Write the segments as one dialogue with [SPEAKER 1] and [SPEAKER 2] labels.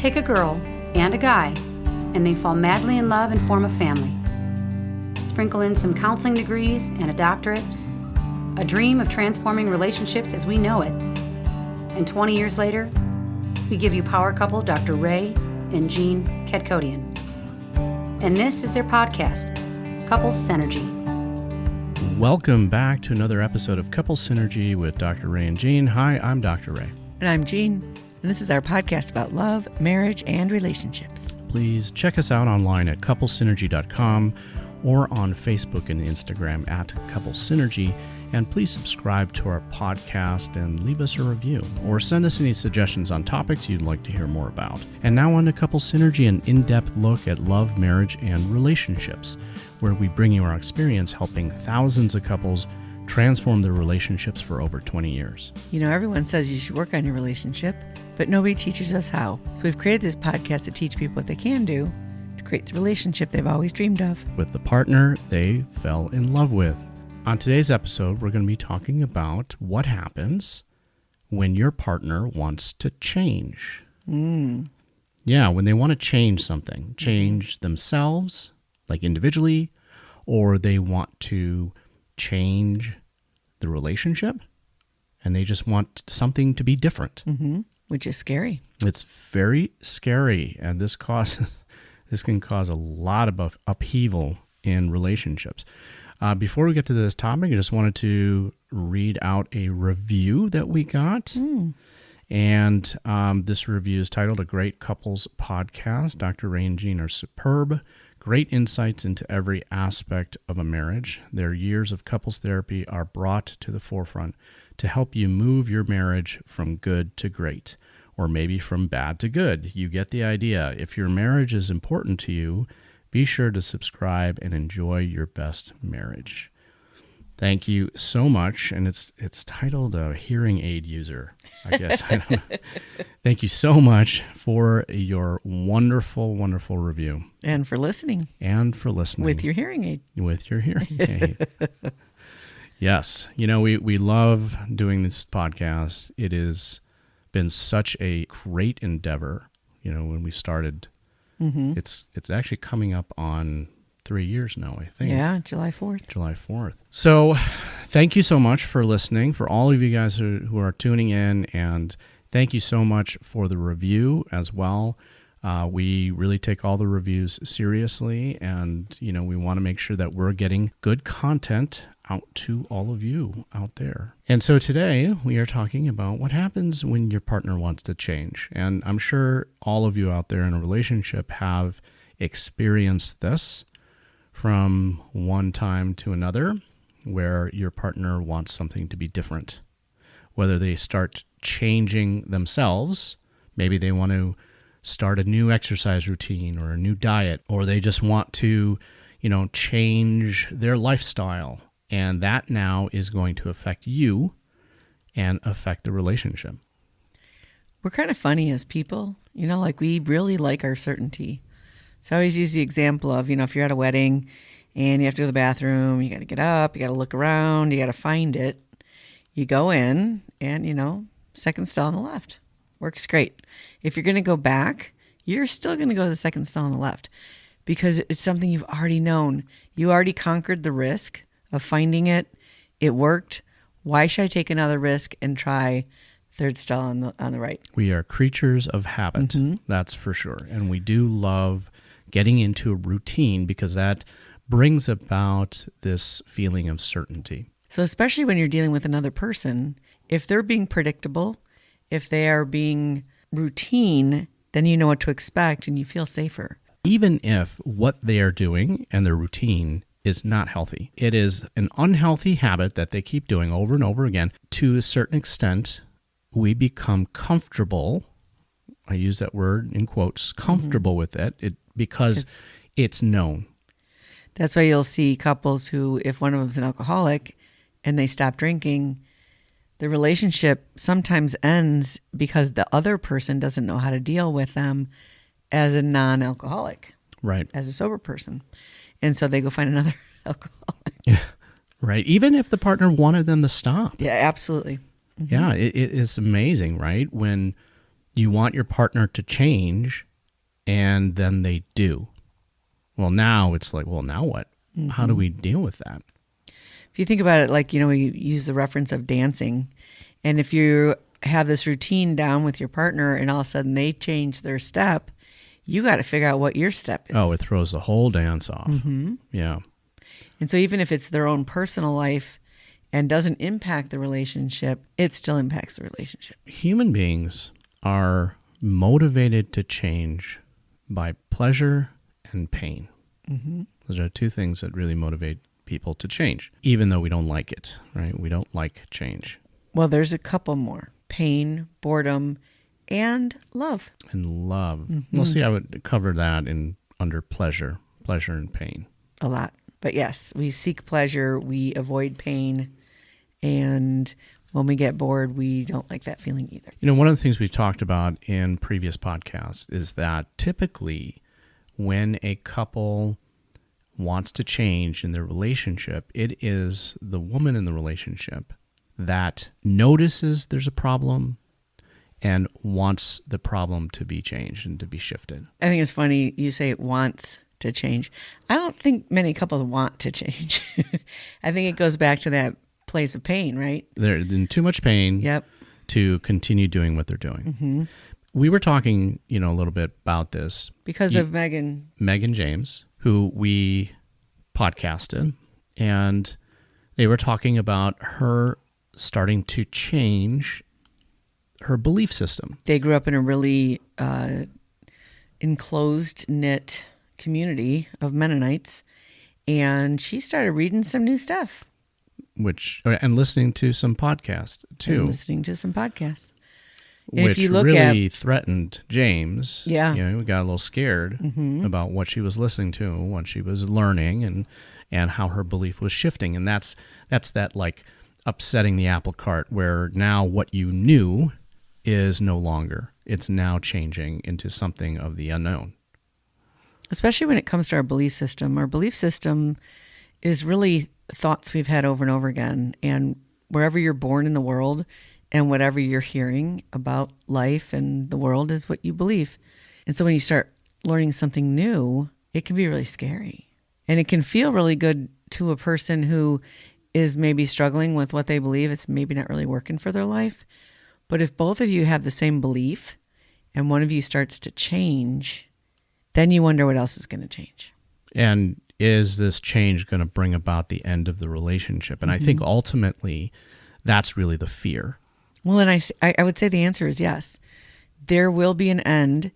[SPEAKER 1] Take a girl and a guy, and they fall madly in love and form a family. Sprinkle in some counseling degrees and a doctorate, a dream of transforming relationships as we know it. And 20 years later, we give you power couple Dr. Ray and Jean Kadkodian. And this is their podcast, Couples Synergy.
[SPEAKER 2] Welcome back to another episode of Couples Synergy with Dr. Ray and Jean. Hi, I'm Dr. Ray.
[SPEAKER 3] And I'm Jean, and this is our podcast about love, marriage, and relationships.
[SPEAKER 2] Please check us out online at couplesynergy.com or on Facebook and Instagram at Couples Synergy. And please subscribe to our podcast and leave us a review or send us any suggestions on topics you'd like to hear more about. And now on to Couples Synergy, an in-depth look at love, marriage, and relationships, where we bring you our experience helping thousands of couples transform their relationships for over 20 years.
[SPEAKER 3] You know, everyone says you should work on your relationship, but nobody teaches us how. So we've created this podcast to teach people what they can do to create the relationship they've always dreamed of
[SPEAKER 2] with the partner they fell in love with. On today's episode, we're going to be talking about what happens when your partner wants to change. Yeah, when they want to change something, change themselves, like individually, or they want to change the relationship, and they just want something to be different.
[SPEAKER 3] which is scary.
[SPEAKER 2] It's very scary, and this can cause a lot of upheaval in relationships. Before we get to this topic, I just wanted to read out a review that we got. And this review is titled A Great Couples Podcast. Dr. Ray and Jean are superb. Great insights into every aspect of a marriage. Their years of couples therapy are brought to the forefront to help you move your marriage from good to great, or maybe from bad to good. You get the idea. If your marriage is important to you, be sure to subscribe and enjoy your best marriage. Thank you so much. And it's titled a hearing aid user, I guess. I don't know. Thank you so much for your wonderful, wonderful review.
[SPEAKER 3] And for listening. With your hearing aid.
[SPEAKER 2] With your hearing aid. Yes. You know, we love doing this podcast. It has been such a great endeavor. You know, when we started, it's actually coming up on 3 years now, I think.
[SPEAKER 3] Yeah, July 4th.
[SPEAKER 2] July 4th. So thank you so much for listening, for all of you guys who are tuning in, and thank you so much for the review as well. We really take all the reviews seriously, and, you know, we want to make sure that we're getting good content out to all of you out there. And so today we are talking about what happens when your partner wants to change. And I'm sure all of you out there in a relationship have experienced this from one time to another, where your partner wants something to be different. Whether they start changing themselves, maybe they want to start a new exercise routine or a new diet, or they just want to, you know, change their lifestyle. And that now is going to affect you and affect the relationship.
[SPEAKER 3] We're kind of funny as people, you know, like we really like our certainty. So I always use the example of, you know, if you're at a wedding and you have to go to the bathroom, you got to get up, you got to look around, you got to find it. You go in and, you know, second stall on the left. Works great. If you're going to go back, you're still going to go to the second stall on the left because it's something you've already known. You already conquered the risk of finding it. It worked. Why should I take another risk and try third stall on the right?
[SPEAKER 2] We are creatures of habit, that's for sure. And we do love getting into a routine because that brings about this feeling of certainty.
[SPEAKER 3] So especially when you're dealing with another person, if they're being predictable, if they are being routine, then you know what to expect and you feel safer.
[SPEAKER 2] Even if what they are doing and their routine is not healthy. It is an unhealthy habit that they keep doing over and over again. To a certain extent, we become comfortable, I use that word in quotes, comfortable with it because it's known.
[SPEAKER 3] That's why you'll see couples who, if one of them's an alcoholic and they stop drinking, the relationship sometimes ends because the other person doesn't know how to deal with them as a non-alcoholic,
[SPEAKER 2] right?
[SPEAKER 3] As a sober person. And so they go find another alcoholic.
[SPEAKER 2] Yeah, right. Even if the partner wanted them to stop.
[SPEAKER 3] Yeah, absolutely.
[SPEAKER 2] Yeah, it is amazing, right? When You want your partner to change, and then they do. Well, now it's like, well, now what? How do we deal with that?
[SPEAKER 3] If you think about it, like, we use the reference of dancing. And if you have this routine down with your partner and all of a sudden they change their step, you got to figure out what your step is.
[SPEAKER 2] Oh, it throws the whole dance off. Yeah.
[SPEAKER 3] And so even if it's their own personal life and doesn't impact the relationship, it still impacts the relationship.
[SPEAKER 2] Human beings are motivated to change by pleasure and pain. Those are two things that really motivate people to change, even though we don't like it, right? We don't like change.
[SPEAKER 3] Well, there's a couple more: pain, boredom, and love.
[SPEAKER 2] And love. We'll see, I would cover that under pleasure and pain.
[SPEAKER 3] A lot. But yes, we seek pleasure, we avoid pain, and when we get bored, we don't like that feeling either.
[SPEAKER 2] One of the things we've talked about in previous podcasts is that typically when a couple wants to change in their relationship, it is the woman in the relationship that notices there's a problem and wants the problem to be changed and to be shifted.
[SPEAKER 3] I think it's funny you say wants to change. I don't think many couples want to change. I think it goes back to that place of pain, right?
[SPEAKER 2] They're in too much pain
[SPEAKER 3] Yep.
[SPEAKER 2] to continue doing what they're doing. We were talking, a little bit about this.
[SPEAKER 3] Because of Megan
[SPEAKER 2] James, who we podcasted, and they were talking about her starting to change her belief system.
[SPEAKER 3] They grew up in a really enclosed, knit community of Mennonites, and she started reading some new stuff.
[SPEAKER 2] And listening to some podcasts, too.
[SPEAKER 3] And listening to some podcasts. And
[SPEAKER 2] Which
[SPEAKER 3] if you look
[SPEAKER 2] really threatened James.
[SPEAKER 3] Yeah.
[SPEAKER 2] We got a little scared about what she was listening to, what she was learning, and how her belief was shifting. And that's that, like, upsetting the apple cart, where now what you knew is no longer. It's now changing into something of the unknown.
[SPEAKER 3] Especially when it comes to our belief system. Our belief system is really thoughts we've had over and over again. And wherever you're born in the world and whatever you're hearing about life and the world is what you believe. And so when you start learning something new, it can be really scary. And it can feel really good to a person who is maybe struggling with what they believe. It's maybe not really working for their life. But if both of you have the same belief and one of you starts to change, then you wonder what else is going to change.
[SPEAKER 2] And is this change going to bring about the end of the relationship? And I think ultimately that's really the fear.
[SPEAKER 3] Well, and I would say the answer is yes. There will be an end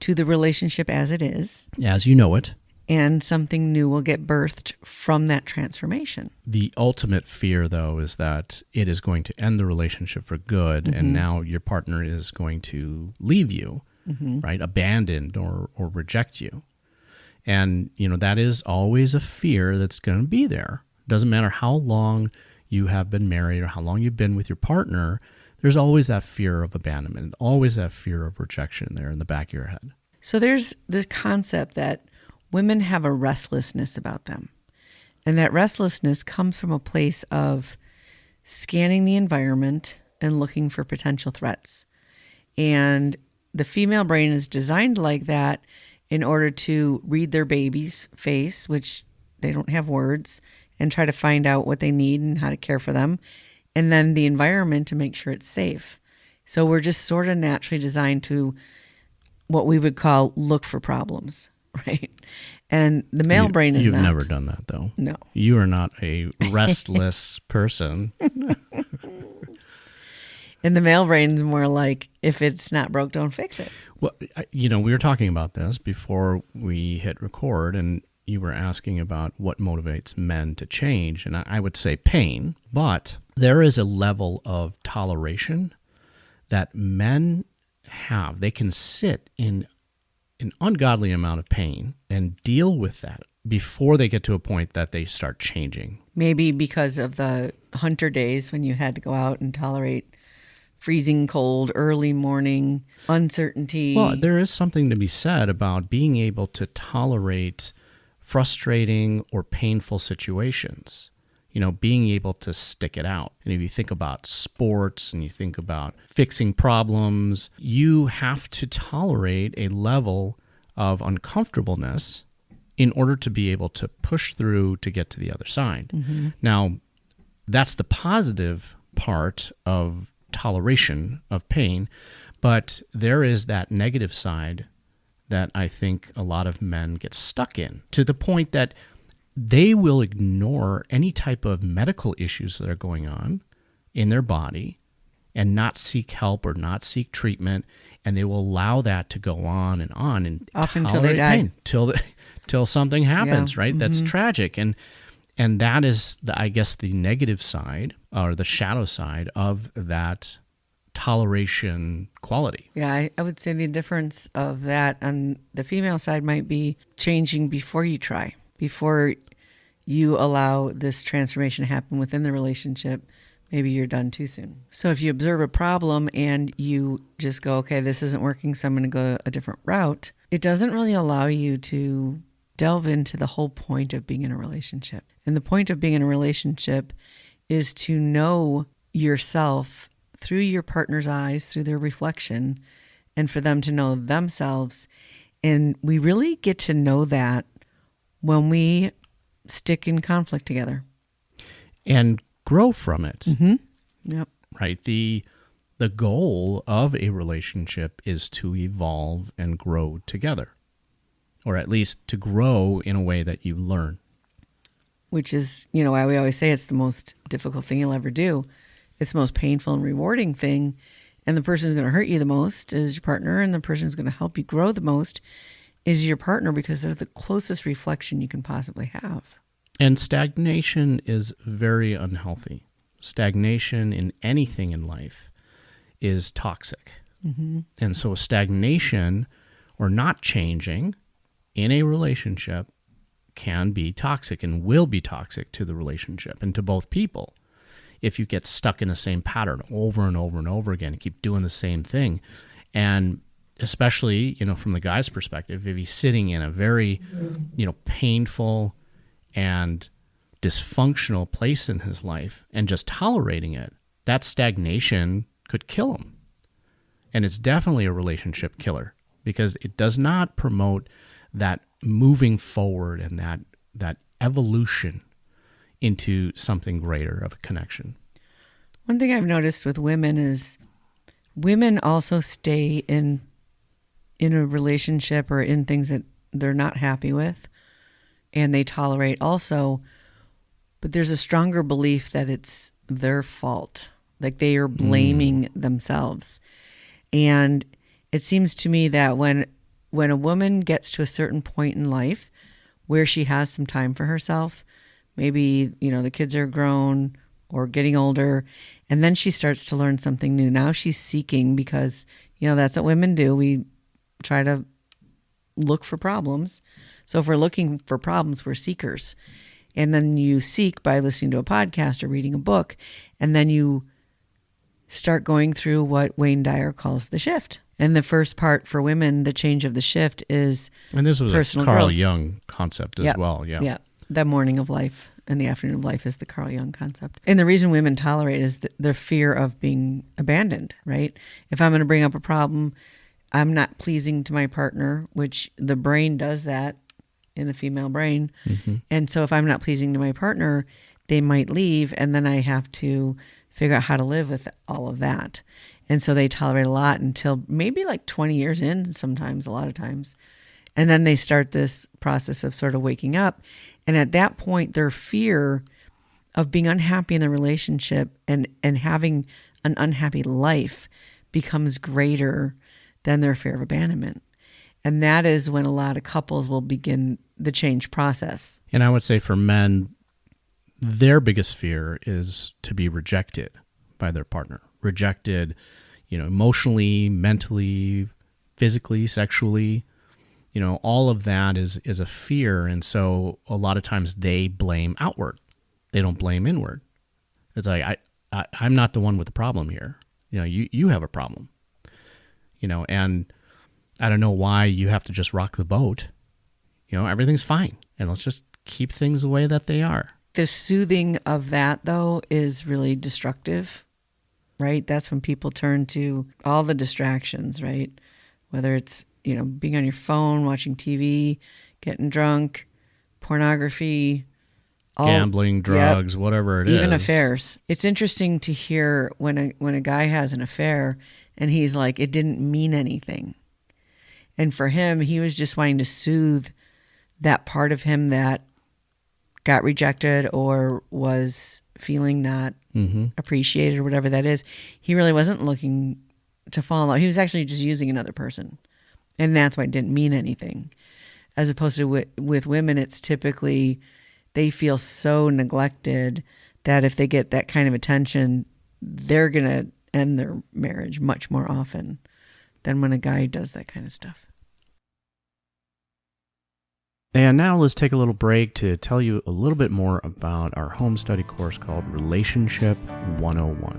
[SPEAKER 3] to the relationship as it is.
[SPEAKER 2] As you know it.
[SPEAKER 3] And something new will get birthed from that transformation.
[SPEAKER 2] The ultimate fear, though, is that it is going to end the relationship for good, and now your partner is going to leave you, right? Abandoned or reject you. And, that is always a fear that's going to be there. Doesn't matter how long you have been married or how long you've been with your partner, there's always that fear of abandonment, always that fear of rejection there in the back of your head.
[SPEAKER 3] So there's this concept that women have a restlessness about them. And that restlessness comes from a place of scanning the environment and looking for potential threats. And the female brain is designed like that in order to read their baby's face, which they don't have words, and try to find out what they need and how to care for them. And then the environment to make sure it's safe. So we're just sort of naturally designed to what we would call look for problems. Right. And the male brain is
[SPEAKER 2] You've
[SPEAKER 3] not.
[SPEAKER 2] never done that, though.
[SPEAKER 3] No.
[SPEAKER 2] You are not a restless person.
[SPEAKER 3] And the male brain is more like, if it's not broke, don't fix it.
[SPEAKER 2] Well, we were talking about this before we hit record, and you were asking about what motivates men to change. And I would say pain, but there is a level of toleration that men have. They can sit in an ungodly amount of pain and deal with that before they get to a point that they start changing.
[SPEAKER 3] Maybe because of the hunter days when you had to go out and tolerate freezing cold, early morning, uncertainty.
[SPEAKER 2] Well, there is something to be said about being able to tolerate frustrating or painful situations. being able to stick it out. And if you think about sports and you think about fixing problems, you have to tolerate a level of uncomfortableness in order to be able to push through to get to the other side. Mm-hmm. Now, that's the positive part of toleration of pain, but there is that negative side that I think a lot of men get stuck in, to the point that they will ignore any type of medical issues that are going on in their body and not seek help or not seek treatment, and they will allow that to go on and
[SPEAKER 3] often until they die,
[SPEAKER 2] till something happens, right?
[SPEAKER 3] Mm-hmm.
[SPEAKER 2] That's tragic, and that is I guess the negative side or the shadow side of that toleration quality.
[SPEAKER 3] Yeah, I would say the difference of that on the female side might be changing before you try. Before you allow this transformation to happen within the relationship, maybe you're done too soon. So if you observe a problem and you just go, okay, this isn't working, so I'm going to go a different route, it doesn't really allow you to delve into the whole point of being in a relationship. And the point of being in a relationship is to know yourself through your partner's eyes, through their reflection, and for them to know themselves. And we really get to know that when we stick in conflict together
[SPEAKER 2] and grow from it.
[SPEAKER 3] Mm-hmm. Yep.
[SPEAKER 2] Right. The goal of a relationship is to evolve and grow together, or at least to grow in a way that you learn.
[SPEAKER 3] Which is, why we always say it's the most difficult thing you'll ever do. It's the most painful and rewarding thing. And the person who's going to hurt you the most is your partner, and the person who's going to help you grow the most is your partner, because they're the closest reflection you can possibly have.
[SPEAKER 2] And stagnation is very unhealthy. Stagnation in anything in life is toxic. Mm-hmm. And so stagnation or not changing in a relationship can be toxic and will be toxic to the relationship and to both people. If you get stuck in the same pattern over and over and over again and keep doing the same thing. And especially, from the guy's perspective, if he's sitting in a very, painful and dysfunctional place in his life and just tolerating it, that stagnation could kill him. And it's definitely a relationship killer, because it does not promote that moving forward and that evolution into something greater of a connection.
[SPEAKER 3] One thing I've noticed with women is women also stay in a relationship or in things that they're not happy with, and they tolerate also, but there's a stronger belief that it's their fault, like they are blaming themselves. And it seems to me that when a woman gets to a certain point in life where she has some time for herself, maybe, the kids are grown or getting older, and then she starts to learn something new. Now she's seeking, because, that's what women do. We try to look for problems. So if we're looking for problems, we're seekers. And then you seek by listening to a podcast or reading a book, and then you start going through what Wayne Dyer calls the shift. And the first part for women, the change of the shift, is
[SPEAKER 2] and this was
[SPEAKER 3] personal
[SPEAKER 2] a Carl
[SPEAKER 3] growth.
[SPEAKER 2] Jung concept as well.
[SPEAKER 3] Yeah. The morning of life and the afternoon of life is the Carl Jung concept. And the reason women tolerate is their fear of being abandoned, right? If I'm going to bring up a problem, I'm not pleasing to my partner, which the brain does that in the female brain. Mm-hmm. And so if I'm not pleasing to my partner, they might leave, and then I have to figure out how to live with all of that. And so they tolerate a lot until maybe like 20 years in, sometimes, a lot of times. And then they start this process of sort of waking up. And at that point, their fear of being unhappy in the relationship and having an unhappy life becomes greater than their fear of abandonment. And that is when a lot of couples will begin the change process.
[SPEAKER 2] And I would say for men, their biggest fear is to be rejected by their partner. Rejected, emotionally, mentally, physically, sexually. All of that is a fear. And so a lot of times they blame outward. They don't blame inward. It's like, I'm not the one with the problem here. You have a problem. And I don't know why you have to just rock the boat. Everything's fine. And let's just keep things the way that they are.
[SPEAKER 3] the soothing of that, though, is really destructive, right? That's when people turn to all the distractions, right? Whether it's, being on your phone, watching TV, getting drunk, pornography,
[SPEAKER 2] gambling, drugs, whatever it is.
[SPEAKER 3] Even affairs. It's interesting to hear when a guy has an affair and he's like, it didn't mean anything. And for him, he was just wanting to soothe that part of him that got rejected or was feeling not appreciated or whatever that is. He really wasn't looking to fall in love. He was actually just using another person. And that's why it didn't mean anything. As opposed to with women, it's typically they feel so neglected that if they get that kind of attention, they're going to end their marriage much more often than when a guy does that kind of stuff.
[SPEAKER 2] And now let's take a little break to tell you a little bit more about our home study course called Relationship 101.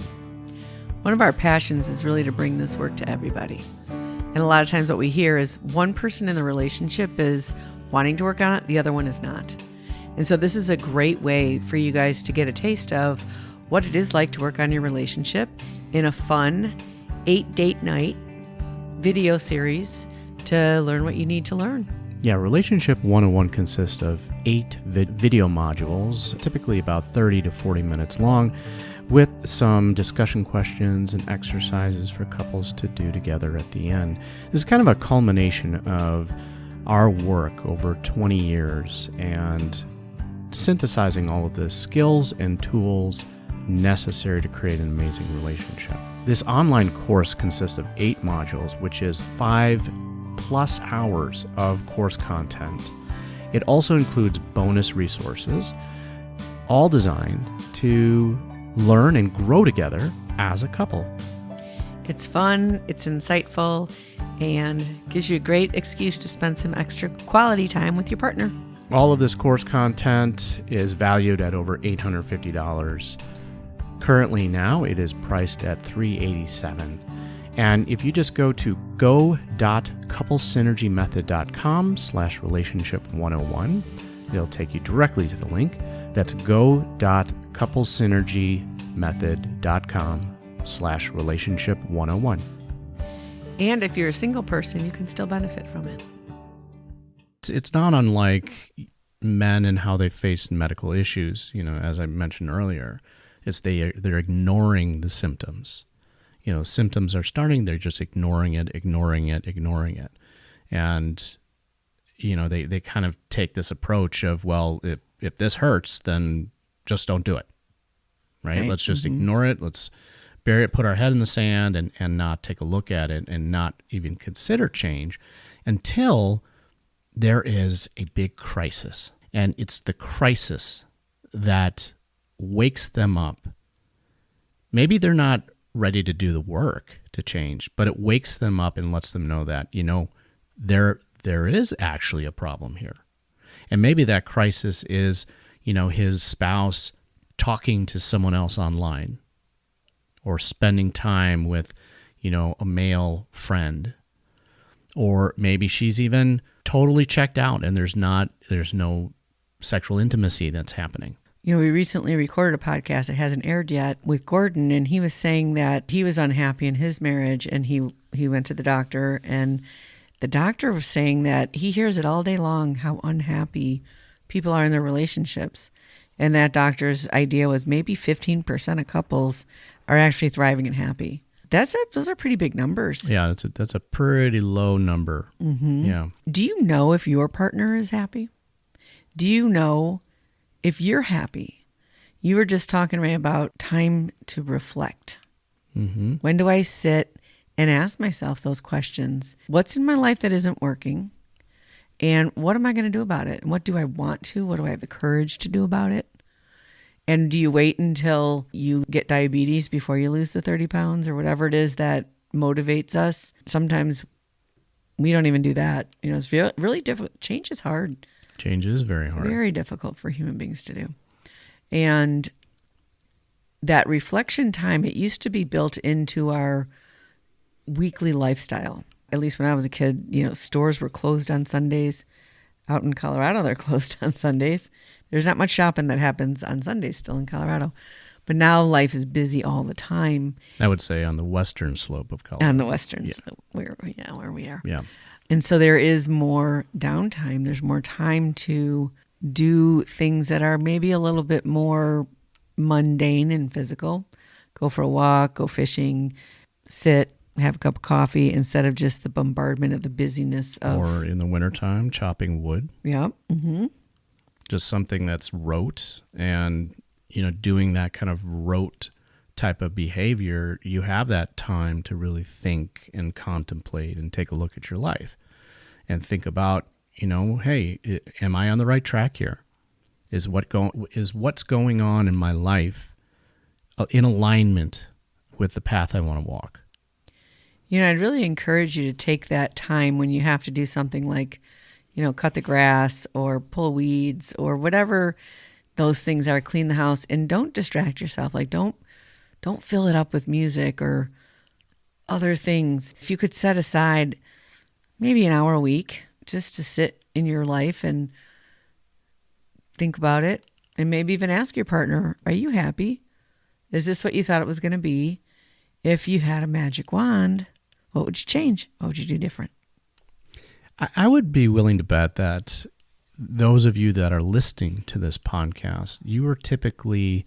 [SPEAKER 3] One of our passions is really to bring this work to everybody. And a lot of times what we hear is one person in the relationship is wanting to work on it, the other one is not. And so this is a great way for you guys to get a taste of what it is like to work on your relationship in a fun 8-date night video series to learn what you need to learn.
[SPEAKER 2] Yeah, Relationship 101 consists of 8 video modules, typically about 30 to 40 minutes long, with some discussion questions and exercises for couples to do together at the end. This is kind of a culmination of our work over 20 years and synthesizing all of the skills and tools necessary to create an amazing relationship. This online course consists of 8 modules, which is 5+ hours of course content. It also includes bonus resources, all designed to learn and grow together as a couple.
[SPEAKER 3] It's fun, it's insightful, and gives you a great excuse to spend some extra quality time with your partner.
[SPEAKER 2] All of this course content is valued at over $850. Currently now, it is priced at $387. And if you just go to go.couplesynergymethod.com/relationship101, it'll take you directly to the link. That's go.couplesynergymethod.com/relationship101.
[SPEAKER 3] And if you're a single person, you can still benefit from it.
[SPEAKER 2] It's not unlike men and how they face medical issues, as I mentioned earlier. It's they're ignoring the symptoms. Symptoms are starting, they're just ignoring it. And, they kind of take this approach of, well, if this hurts, then just don't do it, right? Let's just ignore it. Let's bury it, put our head in the sand and not take a look at it and not even consider change until there is a big crisis. And it's the crisis that wakes them up. Maybe they're not ready to do the work to change, but it wakes them up and lets them know that, there is actually a problem here. And maybe that crisis is, his spouse talking to someone else online or spending time with, a male friend. Or maybe she's even totally checked out and there's no sexual intimacy that's happening.
[SPEAKER 3] We recently recorded a podcast that hasn't aired yet with Gordon, and he was saying that he was unhappy in his marriage, and he went to the doctor, and the doctor was saying that he hears it all day long how unhappy people are in their relationships. And that doctor's idea was maybe 15% of couples are actually thriving and happy. Those are pretty big numbers.
[SPEAKER 2] Yeah, that's a pretty low number.
[SPEAKER 3] Mm-hmm.
[SPEAKER 2] Yeah.
[SPEAKER 3] Do you know if your partner is happy? Do you know if you're happy? You were just talking to me about time to reflect.
[SPEAKER 2] Mm-hmm.
[SPEAKER 3] When do I sit and ask myself those questions? What's in my life that isn't working? And what am I going to do about it? And what do I want to? What do I have the courage to do about it? And do you wait until you get diabetes before you lose the 30 pounds or whatever it is that motivates us? Sometimes we don't even do that. It's really difficult. Change is hard.
[SPEAKER 2] Change is very hard.
[SPEAKER 3] Very difficult for human beings to do. And that reflection time, it used to be built into our weekly lifestyle. At least when I was a kid, stores were closed on Sundays. Out in Colorado, they're closed on Sundays. There's not much shopping that happens on Sundays still in Colorado. But now life is busy all the time
[SPEAKER 2] I would say on the western slope of Colorado.
[SPEAKER 3] on the western slope, where we are.
[SPEAKER 2] Yeah.
[SPEAKER 3] And so there is more downtime. There's more time to do things that are maybe a little bit more mundane and physical. Go for a walk, go fishing, sit, have a cup of coffee instead of just the bombardment of the busyness of.
[SPEAKER 2] Or in the wintertime, chopping wood.
[SPEAKER 3] Yeah. Mm-hmm.
[SPEAKER 2] Just something that's rote, and doing that kind of rote type of behavior, you have that time to really think and contemplate and take a look at your life and think about, hey, am I on the right track here? Is what's going on in my life in alignment with the path I want to walk?
[SPEAKER 3] I'd really encourage you to take that time when you have to do something like, cut the grass or pull weeds or whatever those things are, clean the house, and don't distract yourself. Like don't fill it up with music or other things. If you could set aside maybe an hour a week just to sit in your life and think about it, and maybe even ask your partner, are you happy? Is this what you thought it was going to be? If you had a magic wand, what would you change? What would you do different?
[SPEAKER 2] I would be willing to bet that those of you that are listening to this podcast, you are typically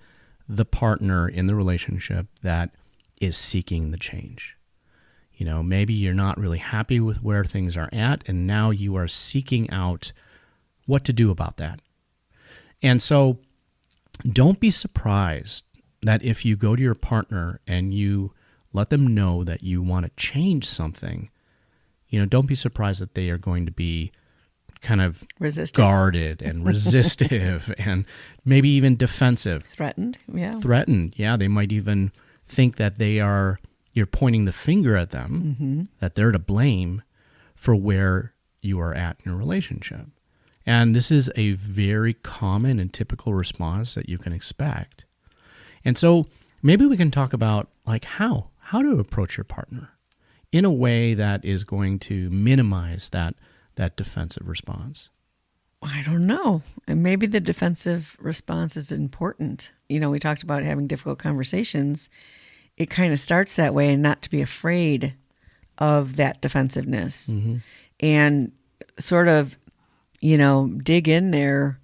[SPEAKER 2] the partner in the relationship that is seeking the change. Maybe you're not really happy with where things are at, and now you are seeking out what to do about that. And so don't be surprised that if you go to your partner and you let them know that you want to change something, don't be surprised that they are going to be kind of
[SPEAKER 3] resistive,
[SPEAKER 2] guarded and resistive and maybe even defensive.
[SPEAKER 3] Threatened, yeah.
[SPEAKER 2] They might even think that you're pointing the finger at them, that they're to blame for where you are at in a relationship. And this is a very common and typical response that you can expect. And so maybe we can talk about how to approach your partner in a way that is going to minimize that defensive response.
[SPEAKER 3] I don't know. And maybe the defensive response is important. We talked about having difficult conversations. It kind of starts that way, and not to be afraid of that defensiveness and sort of, dig in there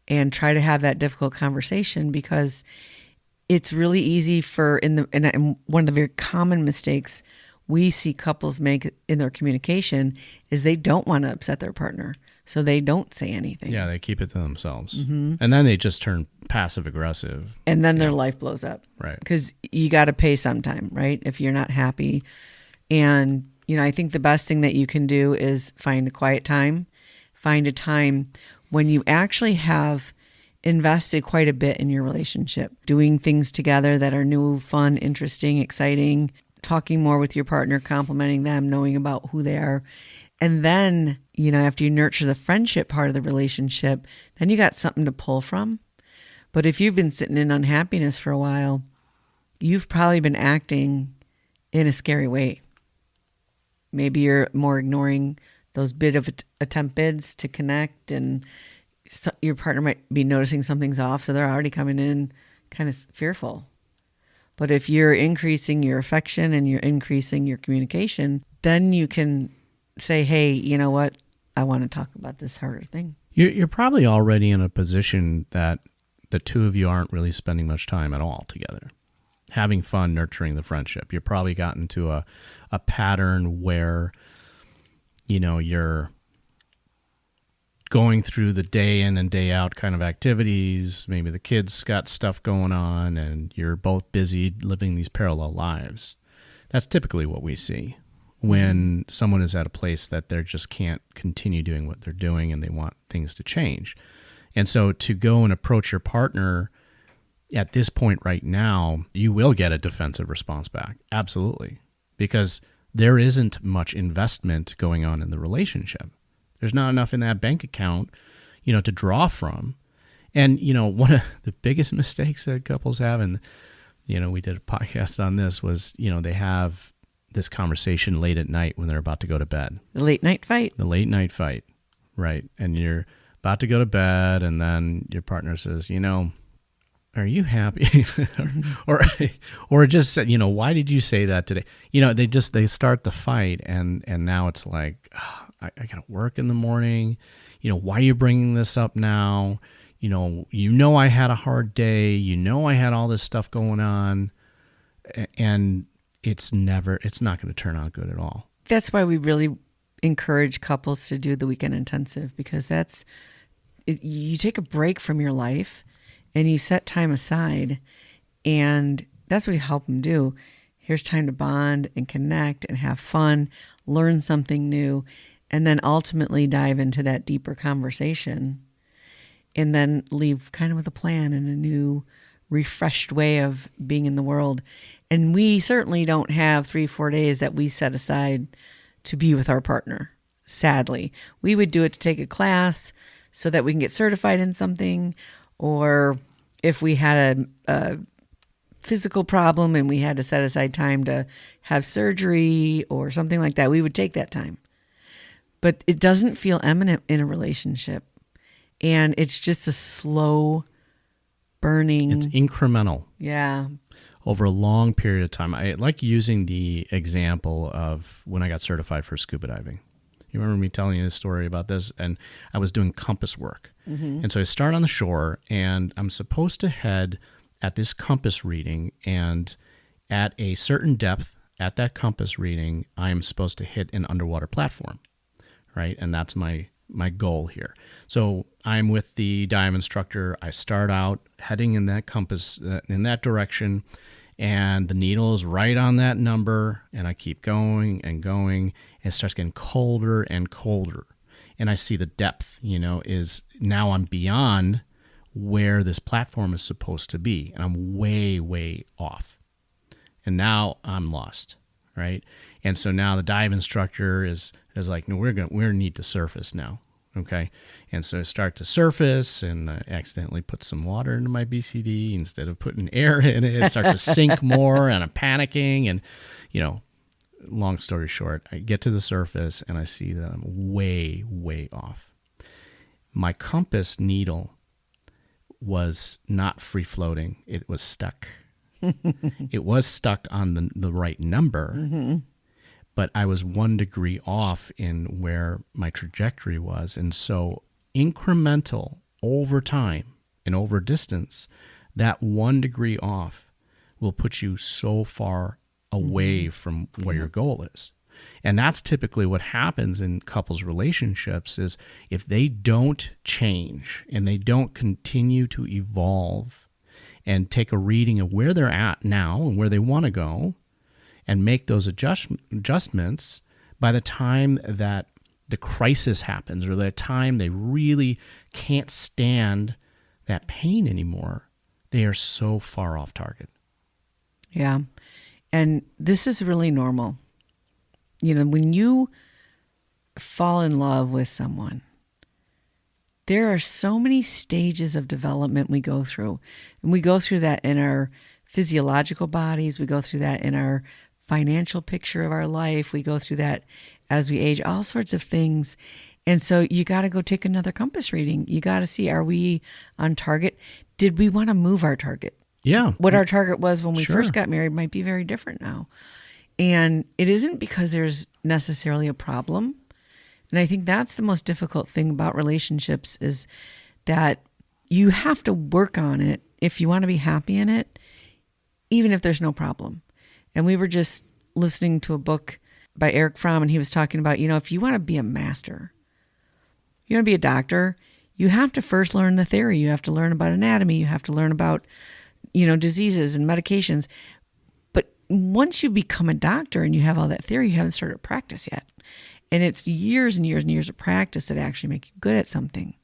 [SPEAKER 3] and try to have that difficult conversation, because it's really easy and one of the very common mistakes we see couples make in their communication is they don't want to upset their partner, so they don't say anything.
[SPEAKER 2] Yeah, they keep it to themselves. And then they just turn passive aggressive.
[SPEAKER 3] And then their life blows up.
[SPEAKER 2] Right.
[SPEAKER 3] Because you got to pay sometime, right? If you're not happy. And, I think the best thing that you can do is find a quiet time. Find a time when you actually have invested quite a bit in your relationship, doing things together that are new, fun, interesting, exciting, talking more with your partner, complimenting them, knowing about who they are. And then, after you nurture the friendship part of the relationship, then you got something to pull from. But if you've been sitting in unhappiness for a while, you've probably been acting in a scary way. Maybe you're more ignoring those bit of attempt bids to connect, and your partner might be noticing something's off, so they're already coming in kind of fearful. But if you're increasing your affection and you're increasing your communication, then you can say, hey, you know what? I want to talk about this harder thing.
[SPEAKER 2] You're probably already in a position that the two of you aren't really spending much time at all together, having fun, nurturing the friendship. You're probably gotten to a pattern where, you're going through the day in and day out kind of activities. Maybe the kids got stuff going on and you're both busy living these parallel lives. That's typically what we see when someone is at a place that they just can't continue doing what they're doing and they want things to change. And so to go and approach your partner at this point right now, you will get a defensive response back. Absolutely. Because there isn't much investment going on in the relationship. There's not enough in that bank account, to draw from. And, one of the biggest mistakes that couples have, and, we did a podcast on this, was, they have this conversation late at night when they're about to go to bed.
[SPEAKER 3] The late night fight.
[SPEAKER 2] The late night fight. right? And you're about to go to bed, and then your partner says, are you happy? or just said, why did you say that today? They start the fight, and now it's like, I got to work in the morning. Why are you bringing this up now? I had a hard day. I had all this stuff going on, and it's not going to turn out good at all.
[SPEAKER 3] That's why we really encourage couples to do the weekend intensive, because you take a break from your life and you set time aside, and that's what we help them do. Here's time to bond and connect and have fun, learn something new, and then ultimately dive into that deeper conversation, and then leave kind of with a plan and a new, refreshed way of being in the world. And we certainly don't have 3-4 days that we set aside to be with our partner. Sadly, we would do it to take a class so that we can get certified in something, or if we had a physical problem and we had to set aside time to have surgery or something like that, we would take that time. But it doesn't feel imminent in a relationship, and it's just a slow burning.
[SPEAKER 2] It's incremental.
[SPEAKER 3] Yeah.
[SPEAKER 2] Over a long period of time. I like using the example of when I got certified for scuba diving. You remember me telling you this story about this? And I was doing compass work. Mm-hmm. And so I start on the shore, and I'm supposed to head at this compass reading, and at a certain depth at that compass reading, I am supposed to hit an underwater platform, right? And that's my goal here. So I'm with the dive instructor. I start out heading in that compass, in that direction, and the needle is right on that number, and I keep going and going, and it starts getting colder and colder. And I see the depth, is now I'm beyond where this platform is supposed to be, and I'm way, way off. And now I'm lost, right? And so now the dive instructor is like, no, we're gonna need to surface now. Okay. And so I start to surface, and I accidentally put some water into my BCD instead of putting air in it. I start to sink more, and I'm panicking. And, long story short, I get to the surface and I see that I'm way, way off. My compass needle was not free floating. It was stuck. It was stuck on the right number. Mm-hmm. But I was 1 degree off in where my trajectory was. And so incremental over time and over distance, that 1 degree off will put you so far away from where your goal is. And that's typically what happens in couples relationships is if they don't change and they don't continue to evolve and take a reading of where they're at now and where they want to go, and make those adjustments, by the time that the crisis happens or the time they really can't stand that pain anymore, they are so far off target.
[SPEAKER 3] Yeah. And this is really normal. When you fall in love with someone, there are so many stages of development we go through. And we go through that in our physiological bodies. We go through that in our financial picture of our life. We go through that as we age, all sorts of things. And so you got to go take another compass reading. You got to see, are we on target? Did we want to move our target?
[SPEAKER 2] Yeah.
[SPEAKER 3] What our target was when we
[SPEAKER 2] Sure.
[SPEAKER 3] first got married might be very different now. And it isn't because there's necessarily a problem. And I think that's the most difficult thing about relationships is that you have to work on it if you want to be happy in it, even if there's no problem. And we were just listening to a book by Eric Fromm, and he was talking about, if you want to be a master, you want to be a doctor, you have to first learn the theory. You have to learn about anatomy. You have to learn about, diseases and medications. But once you become a doctor and you have all that theory, you haven't started practice yet. And it's years and years and years of practice that actually make you good at something.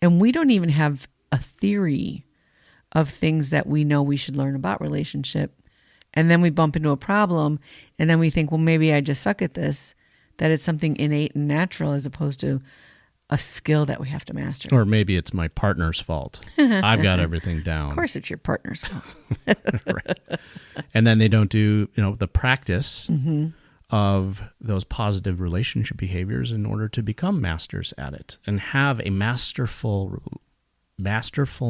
[SPEAKER 3] And we don't even have a theory of things that we know we should learn about relationship. And then we bump into a problem, and then we think, well, maybe I just suck at this, that it's something innate and natural as opposed to a skill that we have to master.
[SPEAKER 2] Or maybe it's my partner's fault. I've got everything down.
[SPEAKER 3] Of course, it's your partner's fault.
[SPEAKER 2] Right. And then they don't do, the practice of those positive relationship behaviors in order to become masters at it and have a masterful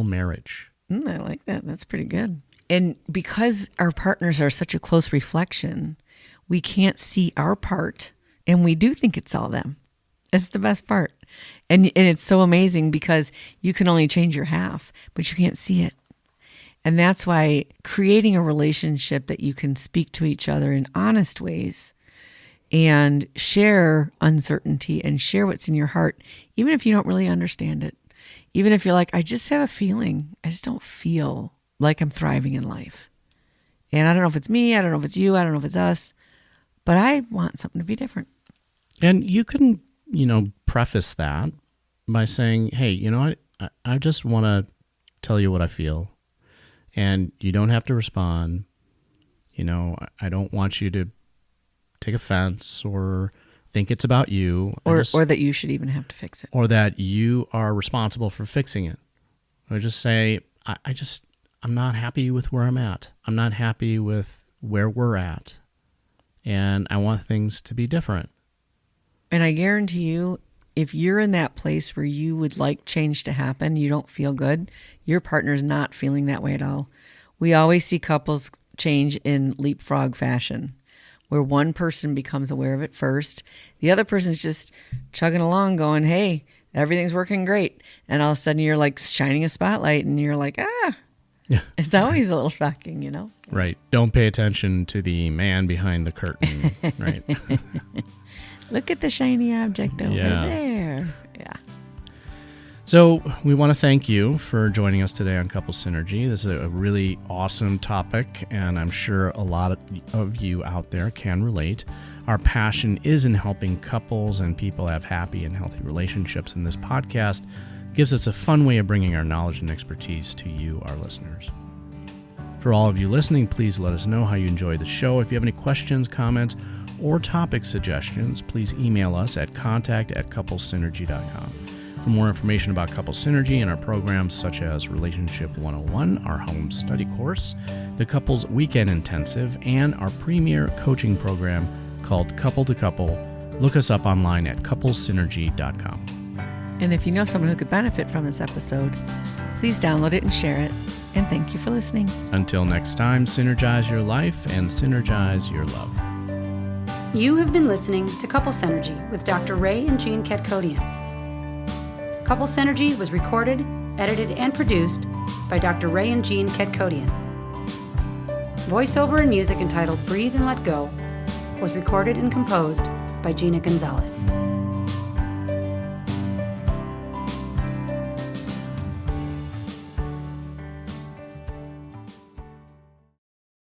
[SPEAKER 2] marriage.
[SPEAKER 3] I like that. That's pretty good. And because our partners are such a close reflection, we can't see our part, and we do think it's all them. It's the best part. And it's so amazing because you can only change your half, but you can't see it. And that's why creating a relationship that you can speak to each other in honest ways and share uncertainty and share what's in your heart, even if you don't really understand it. Even if you're like, I just have a feeling, I just don't feel like I'm thriving in life. And I don't know if it's me, I don't know if it's you, I don't know if it's us, but I want something to be different.
[SPEAKER 2] And you can, preface that by saying, hey, I just want to tell you what I feel. And you don't have to respond. I don't want you to take offense or think it's about you.
[SPEAKER 3] Or that you should even have to fix it.
[SPEAKER 2] Or that you are responsible for fixing it. Or just say, I'm not happy with where I'm at. I'm not happy with where we're at. And I want things to be different.
[SPEAKER 3] And I guarantee you, if you're in that place where you would like change to happen, you don't feel good, your partner's not feeling that way at all. We always see couples change in leapfrog fashion, where one person becomes aware of it first. The other person's just chugging along going, hey, everything's working great. And all of a sudden you're like shining a spotlight and you're like,
[SPEAKER 2] Yeah.
[SPEAKER 3] It's always a little shocking,
[SPEAKER 2] Right. Don't pay attention to the man behind the curtain. Right.
[SPEAKER 3] Look at the shiny object over there. Yeah.
[SPEAKER 2] So we want to thank you for joining us today on Couple Synergy. This is a really awesome topic, and I'm sure a lot of you out there can relate. Our passion is in helping couples and people have happy and healthy relationships, and this podcast gives us a fun way of bringing our knowledge and expertise to you, our listeners. For all of you listening, please let us know how you enjoy the show. If you have any questions, comments, or topic suggestions, please email us at contact@couplesynergy.com. For more information about Couple Synergy and our programs such as Relationship 101, our home study course, the Couples Weekend Intensive, and our premier coaching program called Couple to Couple, look us up online at couplesynergy.com.
[SPEAKER 3] And if you know someone who could benefit from this episode, please download it and share it. And thank you for listening.
[SPEAKER 2] Until next time, synergize your life and synergize your love.
[SPEAKER 1] You have been listening to Couple Synergy with Dr. Ray and Jean Ketkodian. Couple Synergy was recorded, edited, and produced by Dr. Ray and Jean Ketkodian. Voiceover and music entitled Breathe and Let Go was recorded and composed by Gina Gonzalez.